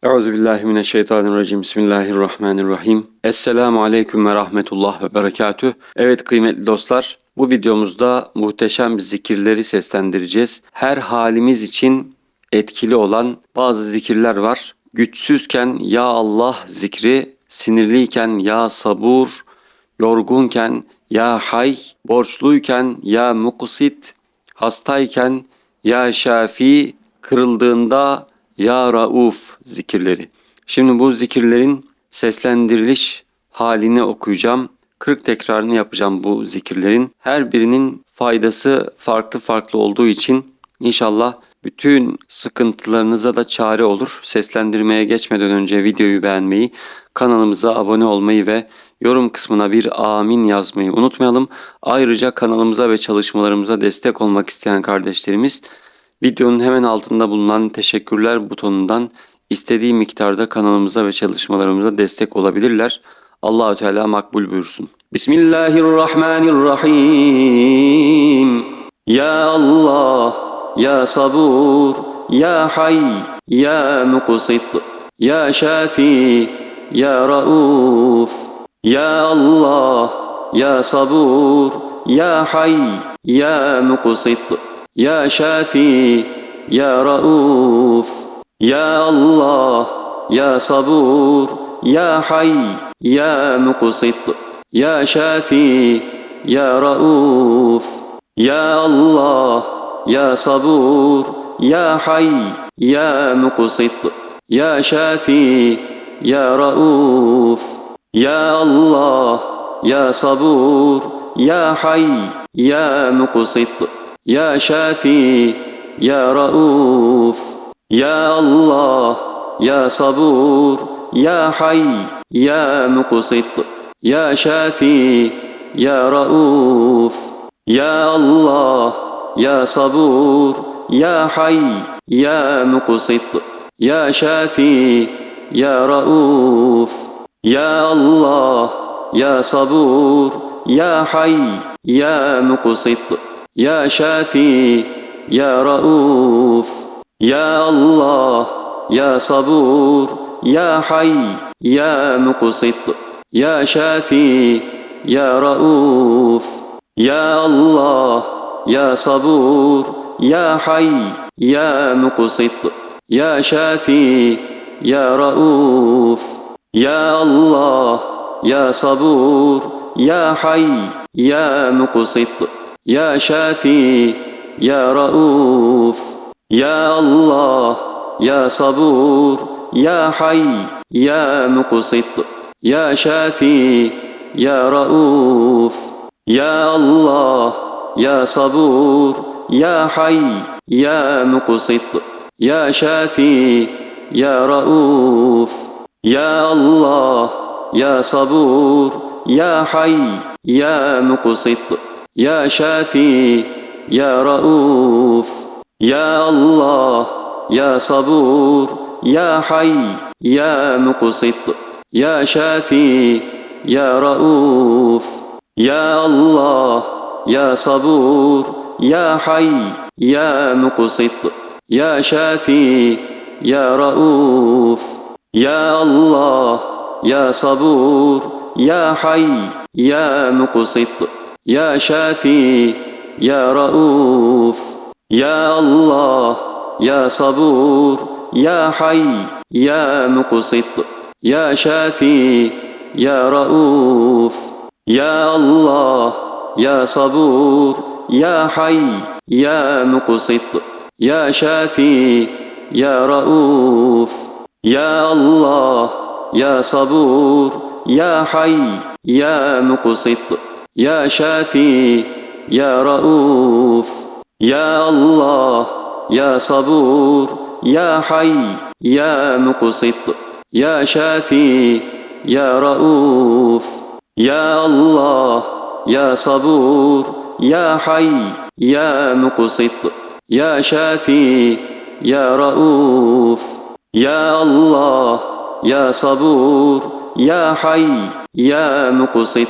Euzubillahimineşşeytanirracim. Bismillahirrahmanirrahim. Esselamu aleyküm ve rahmetullah ve berekatüh. Evet kıymetli dostlar, bu videomuzda muhteşem zikirleri seslendireceğiz. Her halimiz için etkili olan bazı zikirler var. Güçsüzken ya Allah zikri, sinirliyken ya sabur, yorgunken ya hay, borçluyken ya muksit, hastayken ya şafi, kırıldığında ya Rauf zikirleri. Şimdi bu zikirlerin seslendiriliş halini okuyacağım. 40 tekrarını yapacağım bu zikirlerin. Her birinin faydası farklı farklı olduğu için inşallah bütün sıkıntılarınıza da çare olur. Seslendirmeye geçmeden önce videoyu beğenmeyi, kanalımıza abone olmayı ve yorum kısmına bir amin yazmayı unutmayalım. Ayrıca kanalımıza ve çalışmalarımıza destek olmak isteyen kardeşlerimiz videonun hemen altında bulunan teşekkürler butonundan istediği miktarda kanalımıza ve çalışmalarımıza destek olabilirler. Allah-u Teala makbul buyursun. Bismillahirrahmanirrahim. Ya Allah, ya sabur, ya hay, ya muksit, ya şafi, ya rauf. Ya Allah, ya sabur, ya hay, ya muksit, ya şafi, ya rauf. Ya Allah, ya sabur, ya hay, ya muksit, ya şafi, ya rauf. Ya Allah, ya sabur, ya hay, ya muksit, ya şafi, ya rauf. Ya Allah, ya sabur, ya hay, ya muksit, ya şafi, ya rauf. Ya Allah, ya sabur, ya hay, ya muksit, ya şafi, ya rauf. Ya Allah, ya sabur, ya hay, ya muksit, ya şafi, ya rauf. Ya Allah, ya sabur, ya hay, ya muksit, ya şafi, ya rauf. Ya Allah, ya sabur, ya hay, ya muksit, ya şafi, ya rauf. Ya Allah, ya sabur, ya hay, ya muksit, ya şafi, ya rauf. Ya Allah, ya sabur, ya hay, ya muksit, ya şafi, ya rauf. Ya Allah, ya sabur, ya hay, ya muksit, ya şafi, ya rauf. Ya Allah, ya sabur, ya hay, ya muksit, ya şafi, ya rauf. Ya Allah, ya sabur, ya hay, ya muksit, ya şafi, ya rauf. Ya Allah, ya sabur, ya hay, ya muksit, ya şafi, ya rauf. Ya Allah, ya sabur, ya hay, ya muksit, ya şafi, ya rauf. Ya Allah, ya sabur, ya hay, ya muksit, ya şafi, ya rauf. Ya Allah, ya sabur, ya hay, ya muksit, ya şafi, ya rauf. Ya Allah, ya sabur, ya hay, ya muksit, ya şafi, ya rauf. Ya Allah, ya sabur, ya hay, ya muksit, ya şafi, ya rauf. Ya Allah, ya sabur, ya hay, ya muksit, ya şafi, ya rauf. Ya Allah, ya sabur, ya hay, ya muksit, ya şafi, ya rauf. Ya Allah, ya sabur, ya hay, ya muksit,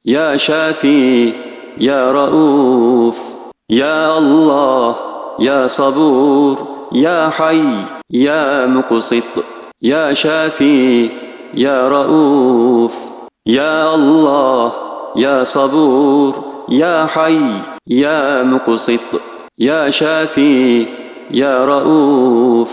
ya şafi, ya rauf. Ya Allah, ya sabur, ya hay, ya muksit, يا شافي يا رؤوف، يا الله يا صبور، يا حي يا مقسط، يا شافي يا رؤوف،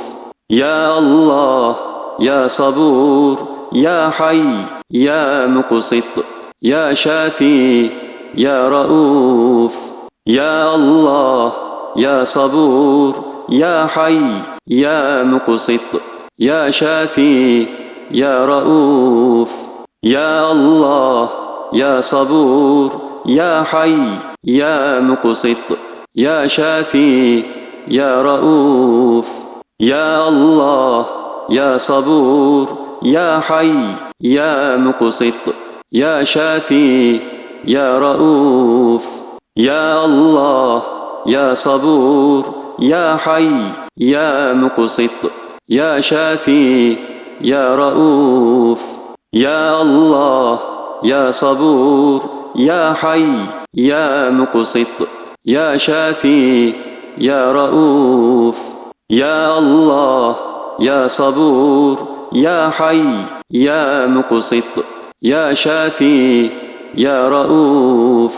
يا الله يا صبور، يا حي يا مقسط، يا شافي يا رؤوف، يا الله يا صبور، يا حي يا مقسط، يا شافي يا رؤوف، يا الله يا صبور، يا حي يا مقسط، يا شافي يا رؤوف، يا الله يا صبور، يا حي يا مقسط، يا شافي يا رؤوف، يا الله يا صبور، يا حي يا مقسط، يا شافي يا رؤوف، يا الله يا صبور، يا حي يا مقسط، يا شافي يا رؤوف، يا الله يا صبور، يا حي يا مقسط، يا شافي يا رؤوف،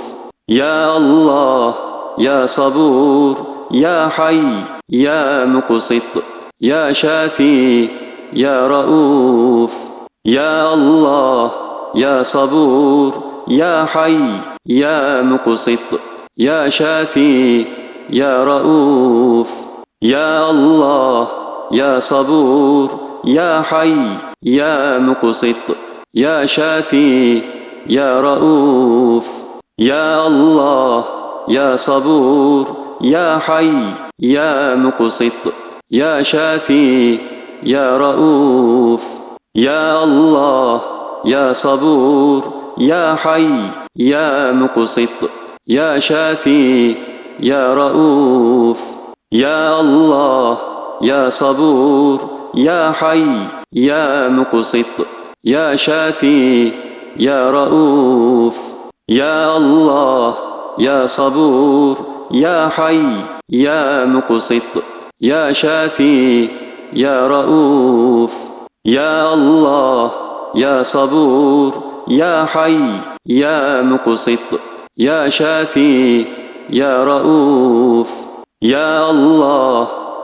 يا الله يا صبور، يا حي يا مقسط، يا شافي يا رؤوف، يا الله يا صبور، يا حي يا مقسط، يا شافي يا رؤوف، يا الله يا صبور، يا حي يا مقسط، يا شافي يا رؤوف، يا الله يا صبور، يا حي يا مقسط، يا شافي يا رؤوف، يا الله يا صبور، يا حي يا مقسط، يا شافي يا رؤوف، يا الله يا صبور، يا حي يا مقسط، يا شافي يا رؤوف، يا الله يا صبور، يا حي يا مقسط، يا شافي يا رؤوف، يا الله يا صبور، يا حي يا مقسط، يا شافي يا رؤوف، يا الله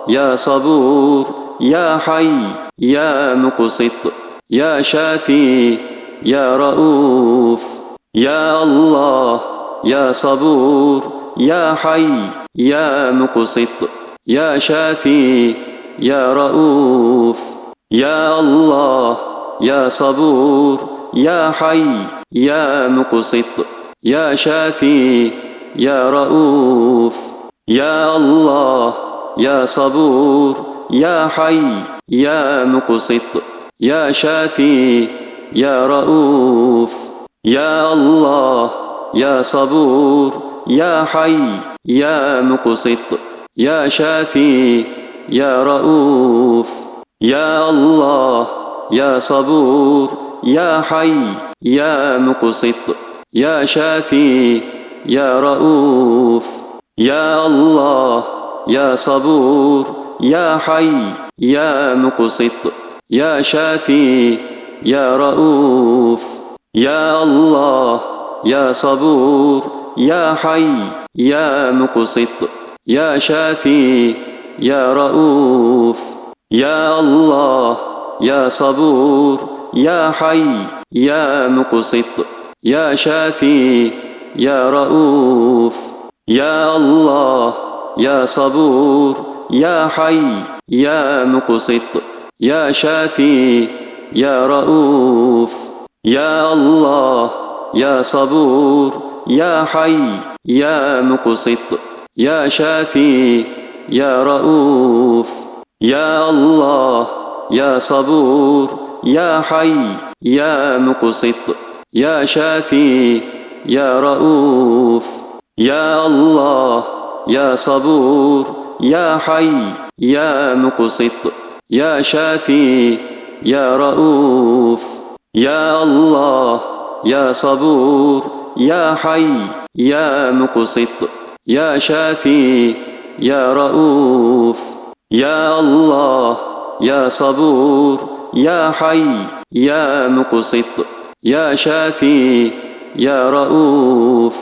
يا صبور، يا حي يا مقسط، يا شافي يا رؤوف، يا الله يا صبور، يا حي يا مقسط، يا شافي يا رؤوف، يا الله يا صبور، يا حي يا مقسط، يا شافي يا رؤوف، يا الله يا صبور، يا حي يا مقسط، يا شافي يا رؤوف، يا الله يا صبور، يا حي يا مقسط، يا شافي يا رؤوف، يا الله يا صبور، يا حي يا مقسط، يا شافي يا رؤوف، يا الله يا صبور، يا حي يا مقسط، يا شافي يا رؤوف، يا الله يا صبور، يا حي يا مقسط، يا شافي يا رؤوف، يا الله يا صبور، يا حي يا مقسط، يا شافي يا رؤوف، يا الله يا صبور، يا حي يا مقسط، يا شافي يا رؤوف، يا الله يا صبور، يا حي يا مقسط، يا شافي يا رؤوف، يا الله يا صبور، يا حي يا مقسط، يا شافي يا رؤوف، يا الله يا صبور، يا حي يا مقسط، يا شافي يا رؤوف، يا الله يا صبور، يا حي يا مقسط، يا شافي يا رؤوف، يا الله يا صبور، يا حي يا مقسط يا شافي يا رؤوف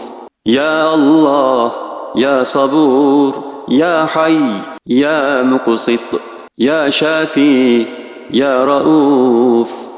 يا الله يا صبور يا حي يا مقسط يا شافي يا رؤوف